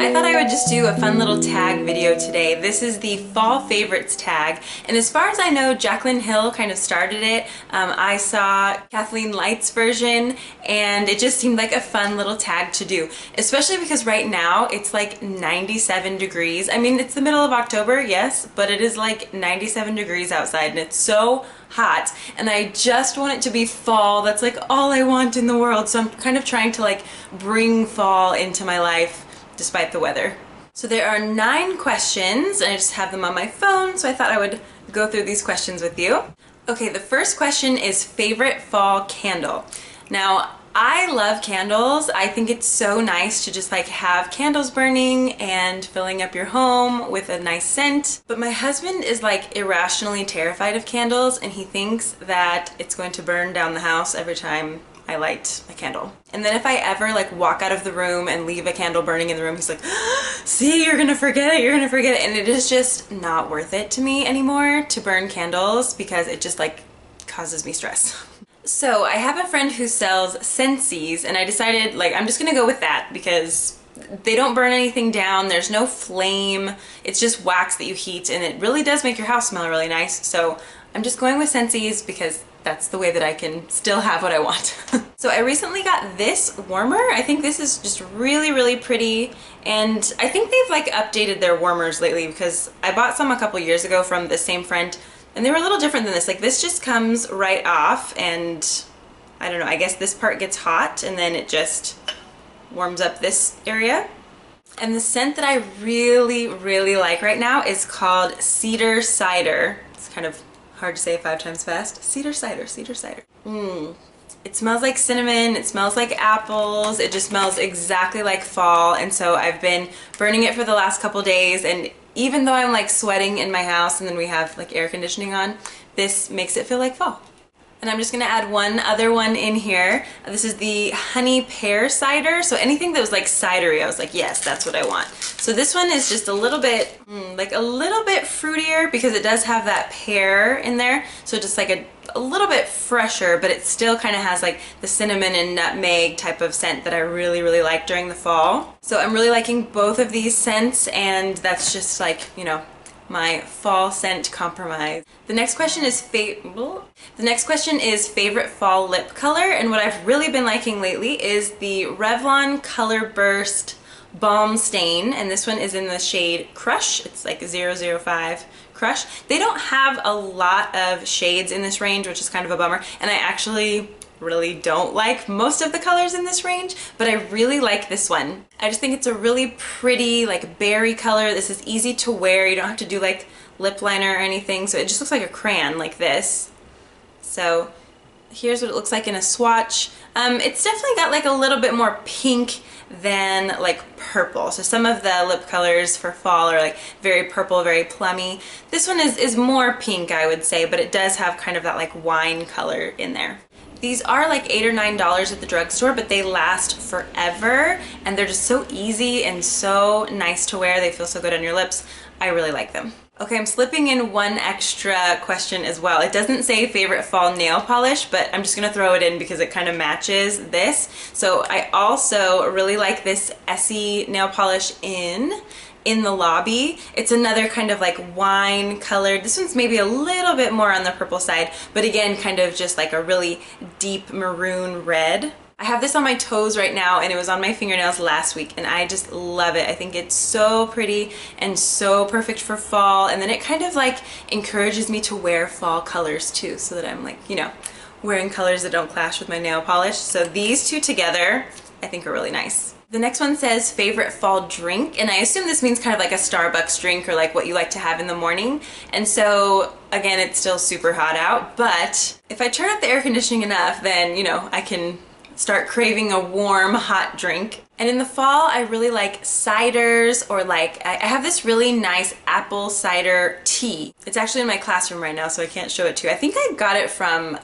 I thought I would just do a fun little tag video today. This is the fall favorites tag, and as far as I know, Jaclyn Hill kind of started it. I saw Kathleen Light's version, and it just seemed like a fun little tag to do, especially because right now it's like 97 degrees. I mean, it's the middle of October, yes, but it is like 97 degrees outside, and it's so hot, and I just want it to be fall. That's like all I want in the world, so I'm kind of trying to like bring fall into my life despite the weather. So there are 9 questions, and I just have them on my phone, so I thought I would go through these questions with you. Okay, the first question is favorite fall candle. Now, I love candles. I think it's so nice to just like have candles burning and filling up your home with a nice scent. But my husband is like irrationally terrified of candles, and he thinks that it's going to burn down the house every time I light a candle. And then if I ever like walk out of the room and leave a candle burning in the room, he's like, see, you're gonna forget it, you're gonna forget it. And it is just not worth it to me anymore to burn candles because it just like causes me stress. So I have a friend who sells Scentsies, and I decided like I'm just gonna go with that because they don't burn anything down, there's no flame, it's just wax that you heat, and it really does make your house smell really nice. So I'm just going with Scentsies because that's the way that I can still have what I want. So I recently got this warmer. I think this is just really, really pretty, and I think they've like updated their warmers lately because I bought some a couple years ago from the same friend, and they were a little different than this. Like this just comes right off, and I don't know, I guess this part gets hot and then it just warms up this area. And the scent that I really, really like right now is called Cedar Cider. It's kind of hard to say 5 times fast. Cedar cider, cedar cider. It smells like cinnamon, it smells like apples, it just smells exactly like fall, and so I've been burning it for the last couple days, and even though I'm like sweating in my house and then we have like air conditioning on, this makes it feel like fall. And I'm just gonna add one other one in here. This is the honey pear cider. So anything that was like cidery, I was like, yes, that's what I want. So this one is just a little bit, like a little bit fruitier because it does have that pear in there. So just like a little bit fresher, but it still kind of has like the cinnamon and nutmeg type of scent that I really, really like during the fall. So I'm really liking both of these scents, and that's just like, you know, my fall scent compromise. The next question is favorite fall lip color, and what I've really been liking lately is the Revlon Color Burst Balm Stain, and this one is in the shade Crush. It's like 005 Crush. They don't have a lot of shades in this range, which is kind of a bummer, and I actually really don't like most of the colors in this range, but I really like this one. I just think it's a really pretty like berry color. This is easy to wear. You don't have to do like lip liner or anything, so it just looks like a crayon like this. So here's what it looks like in a swatch. It's definitely got like a little bit more pink than like purple. So some of the lip colors for fall are like very purple, very plummy. This one is more pink, I would say, but it does have kind of that like wine color in there. These are like $8 or $9 at the drugstore, but they last forever, and they're just so easy and so nice to wear. They feel so good on your lips. I really like them. Okay, I'm slipping in one extra question as well. It doesn't say favorite fall nail polish, but I'm just gonna throw it in because it kind of matches this. So I also really like this Essie nail polish in the Lobby. It's another kind of like wine colored. This one's maybe a little bit more on the purple side, but again, kind of just like a really deep maroon red. I have this on my toes right now, and it was on my fingernails last week, and I just love it. I think it's so pretty and so perfect for fall, and then it kind of like encourages me to wear fall colors too, so that I'm like, you know, wearing colors that don't clash with my nail polish. So these two together I think are really nice. The next one says favorite fall drink, and I assume this means kind of like a Starbucks drink or like what you like to have in the morning. And so again, it's still super hot out, but if I turn up the air conditioning enough, then, you know, I can start craving a warm, hot drink. And in the fall, I really like ciders, or like, I have this really nice apple cider tea. It's actually in my classroom right now, so I can't show it to you. I think I got it from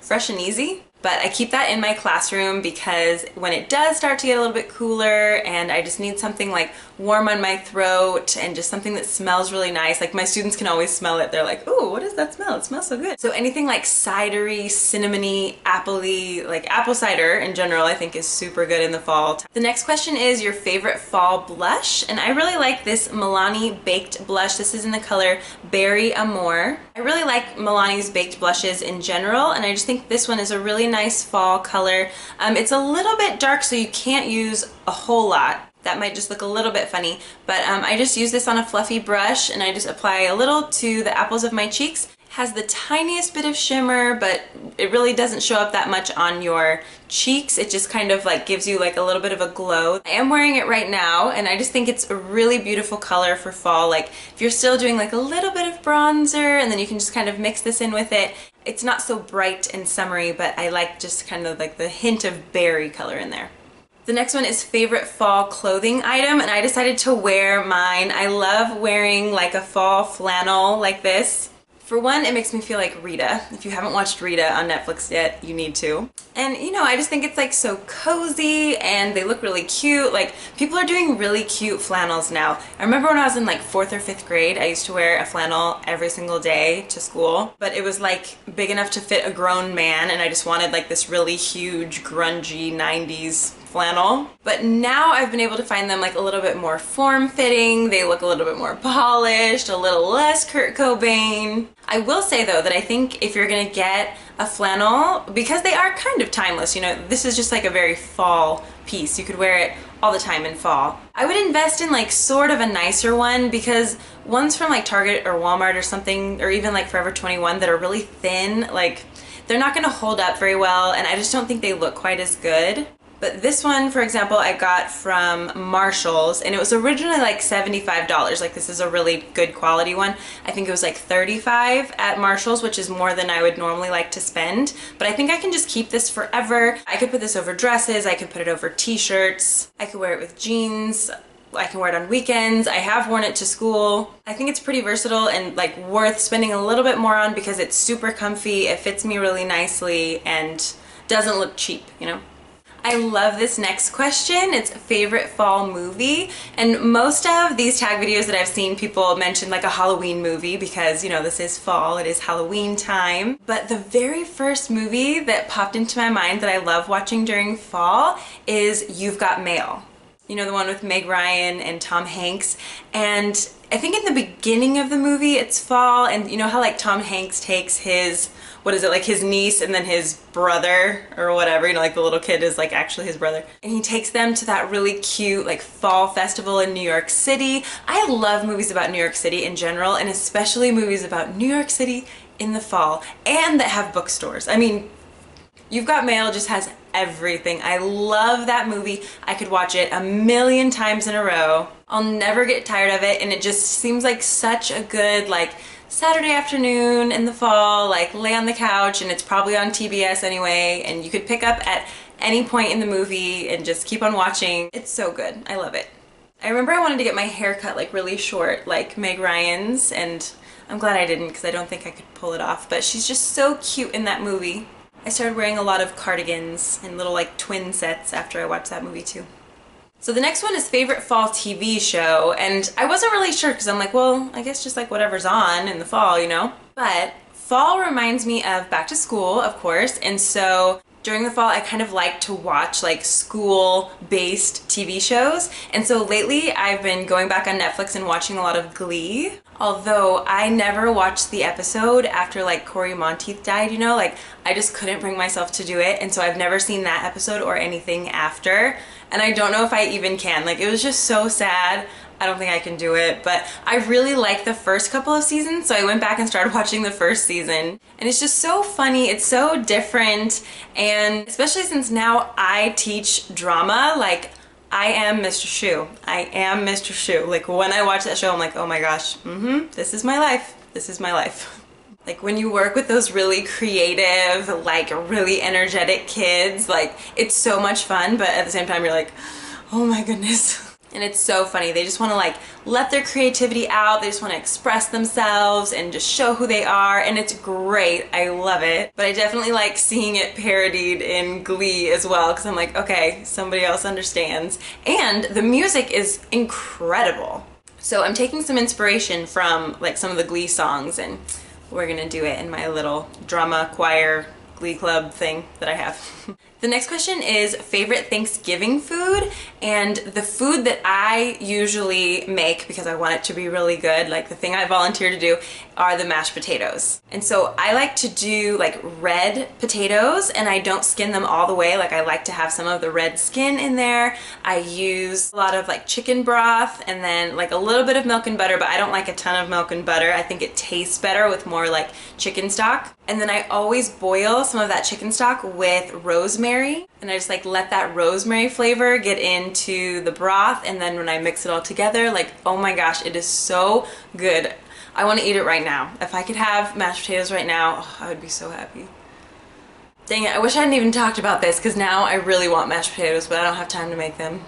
Fresh and Easy. But I keep that in my classroom because when it does start to get a little bit cooler and I just need something like warm on my throat and just something that smells really nice, like my students can always smell it. They're like, ooh, what is that smell? It smells so good. So anything like cidery, cinnamony, appley, like apple cider in general, I think is super good in the fall. The next question is your favorite fall blush. And I really like this Milani Baked Blush. This is in the color Berry Amore. I really like Milani's baked blushes in general, and I just think this one is a really nice fall color. It's a little bit dark, so you can't use a whole lot. That might just look a little bit funny, but I just use this on a fluffy brush and I just apply a little to the apples of my cheeks. It has the tiniest bit of shimmer, but it really doesn't show up that much on your cheeks. It just kind of like gives you like a little bit of a glow. I am wearing it right now and I just think it's a really beautiful color for fall. Like if you're still doing like a little bit of bronzer and then you can just kind of mix this in with it. It's not so bright and summery, but I like just kind of like the hint of berry color in there. The next one is favorite fall clothing item, and I decided to wear mine. I love wearing like a fall flannel like this. For one, it makes me feel like Rita. If you haven't watched Rita on Netflix yet, you need to. And you know, I just think it's like so cozy and they look really cute. Like people are doing really cute flannels now. I remember when I was in like 4th or 5th grade, I used to wear a flannel every single day to school, but it was like big enough to fit a grown man and I just wanted like this really huge grungy 90s flannel. But now I've been able to find them like a little bit more form-fitting. They look a little bit more polished, a little less Kurt Cobain. I will say though that I think if you're gonna get a flannel, because they are kind of timeless, you know, this is just like a very fall piece. You could wear it all the time in fall. I would invest in like sort of a nicer one because ones from like Target or Walmart or something, or even like Forever 21 that are really thin, like they're not gonna hold up very well and I just don't think they look quite as good. But this one, for example, I got from Marshalls and it was originally like $75. Like this is a really good quality one. I think it was like $35 at Marshalls, which is more than I would normally like to spend. But I think I can just keep this forever. I could put this over dresses, I could put it over t-shirts, I could wear it with jeans, I can wear it on weekends. I have worn it to school. I think it's pretty versatile and like worth spending a little bit more on because it's super comfy, it fits me really nicely and doesn't look cheap, you know? I love this next question. It's favorite fall movie, and most of these tag videos that I've seen, people mention like a Halloween movie because, you know, this is fall, it is Halloween time. But the very first movie that popped into my mind that I love watching during fall is You've Got Mail. You know, the one with Meg Ryan and Tom Hanks. And I think in the beginning of the movie it's fall, and you know how like Tom Hanks takes his, what is it, like his niece and then his brother or whatever, you know, like the little kid is like actually his brother. And he takes them to that really cute like fall festival in New York City. I love movies about New York City in general, and especially movies about New York City in the fall and that have bookstores. I mean, You've Got Mail just has everything. I love that movie. I could watch it a million times in a row. I'll never get tired of it, and it just seems like such a good like Saturday afternoon in the fall, like lay on the couch, and it's probably on TBS anyway, and you could pick up at any point in the movie and just keep on watching. It's so good. I love it. I remember I wanted to get my hair cut like really short like Meg Ryan's, and I'm glad I didn't because I don't think I could pull it off, but she's just so cute in that movie. I started wearing a lot of cardigans and little like twin sets after I watched that movie too. So the next one is favorite fall TV show, and I wasn't really sure because I'm like, well, I guess just like whatever's on in the fall, you know? But fall reminds me of back to school, of course, and so during the fall I kind of like to watch like school-based TV shows, and so lately I've been going back on Netflix and watching a lot of Glee. Although I never watched the episode after like Corey Monteith died, you know, like I just couldn't bring myself to do it, and so I've never seen that episode or anything after, and I don't know if I even can. Like it was just so sad. I don't think I can do it, but I really liked the first couple of seasons, so I went back and started watching the first season, and it's just so funny, it's so different, and especially since now I teach drama, like I am Mr. Schue. I am Mr. Schue. Like when I watch that show, I'm like, oh my gosh, this is my life. This is my life. Like when you work with those really creative, like really energetic kids, like it's so much fun, but at the same time you're like, oh my goodness. And it's so funny. They just want to like let their creativity out. They just want to express themselves and just show who they are. And it's great. I love it. But I definitely like seeing it parodied in Glee as well, because I'm like, okay, somebody else understands. And the music is incredible. So I'm taking some inspiration from like some of the Glee songs, and we're gonna do it in my little drama choir Glee Club thing that I have. The next question is favorite Thanksgiving food, and the food that I usually make because I want it to be really good, like the thing I volunteer to do, are the mashed potatoes. And so I like to do like red potatoes, and I don't skin them all the way. Like I like to have some of the red skin in there. I use a lot of like chicken broth and then like a little bit of milk and butter, but I don't like a ton of milk and butter. I think it tastes better with more like chicken stock. And then I always boil some of that chicken stock with rosemary, and I just like let that rosemary flavor get into the broth, and then when I mix it all together, like, oh my gosh, it is so good. I want to eat it right now. If I could have mashed potatoes right now, oh, I would be so happy. Dang it, I wish I hadn't even talked about this, because now I really want mashed potatoes, but I don't have time to make them.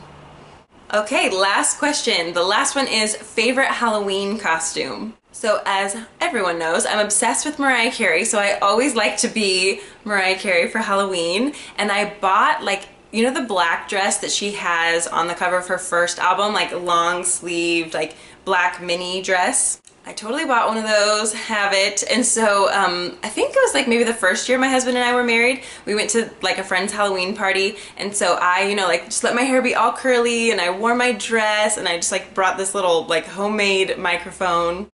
Okay, last question. The last one is favorite Halloween costume. So as everyone knows, I'm obsessed with Mariah Carey, so I always like to be Mariah Carey for Halloween. And I bought like, you know, the black dress that she has on the cover of her first album, like long sleeved, like black mini dress. I totally bought one of those, have it. And so I think it was like maybe the first year my husband and I were married, we went to like a friend's Halloween party. And so I, you know, like just let my hair be all curly, and I wore my dress, and I just like brought this little like homemade microphone.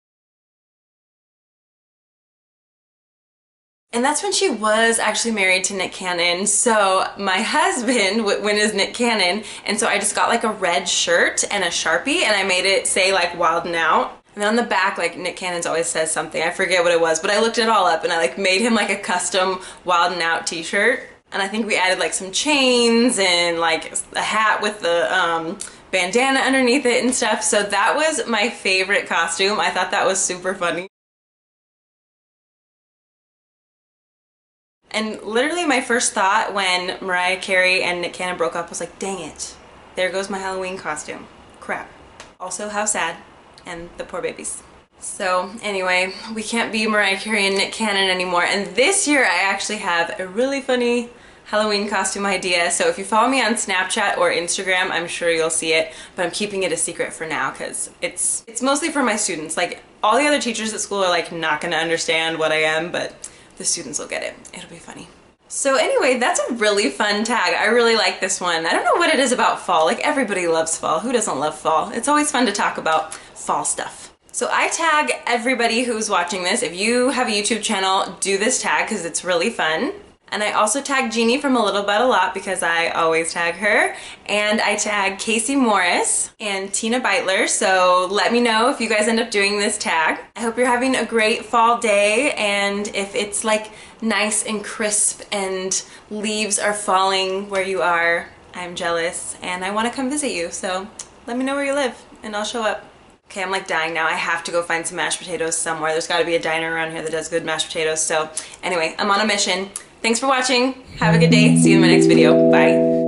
And that's when she was actually married to Nick Cannon. So my husband went as Nick Cannon, and so I just got like a red shirt and a Sharpie, and I made it say like Wildin' Out. And then on the back, like Nick Cannon's always says something, I forget what it was, but I looked it all up, and I like made him like a custom Wildin' Out t-shirt. And I think we added like some chains and like a hat with the bandana underneath it and stuff. So that was my favorite costume. I thought that was super funny. And literally my first thought when Mariah Carey and Nick Cannon broke up was like, dang it, there goes my Halloween costume. Crap. Also, how sad. And the poor babies. So anyway, we can't be Mariah Carey and Nick Cannon anymore. And this year I actually have a really funny Halloween costume idea. So if you follow me on Snapchat or Instagram, I'm sure you'll see it, but I'm keeping it a secret for now because it's mostly for my students. Like all the other teachers at school are like not gonna understand what I am, but the students will get it. It'll be funny. So anyway, that's a really fun tag. I really like this one. I don't know what it is about fall. Like everybody loves fall. Who doesn't love fall? It's always fun to talk about fall stuff. So I tag everybody who's watching this. If you have a YouTube channel, do this tag because it's really fun. And I also tag Jeannie from A Little But a Lot because I always tag her. And I tag Casey Morris and Tina Beitler. So let me know if you guys end up doing this tag. I hope you're having a great fall day, and if it's like nice and crisp and leaves are falling where you are, I'm jealous and I want to come visit you. So let me know where you live and I'll show up. Okay, I'm like dying now. I have to go find some mashed potatoes somewhere. There's got to be a diner around here that does good mashed potatoes. So anyway, I'm on a mission. Thanks for watching. Have a good day. See you in my next video. Bye.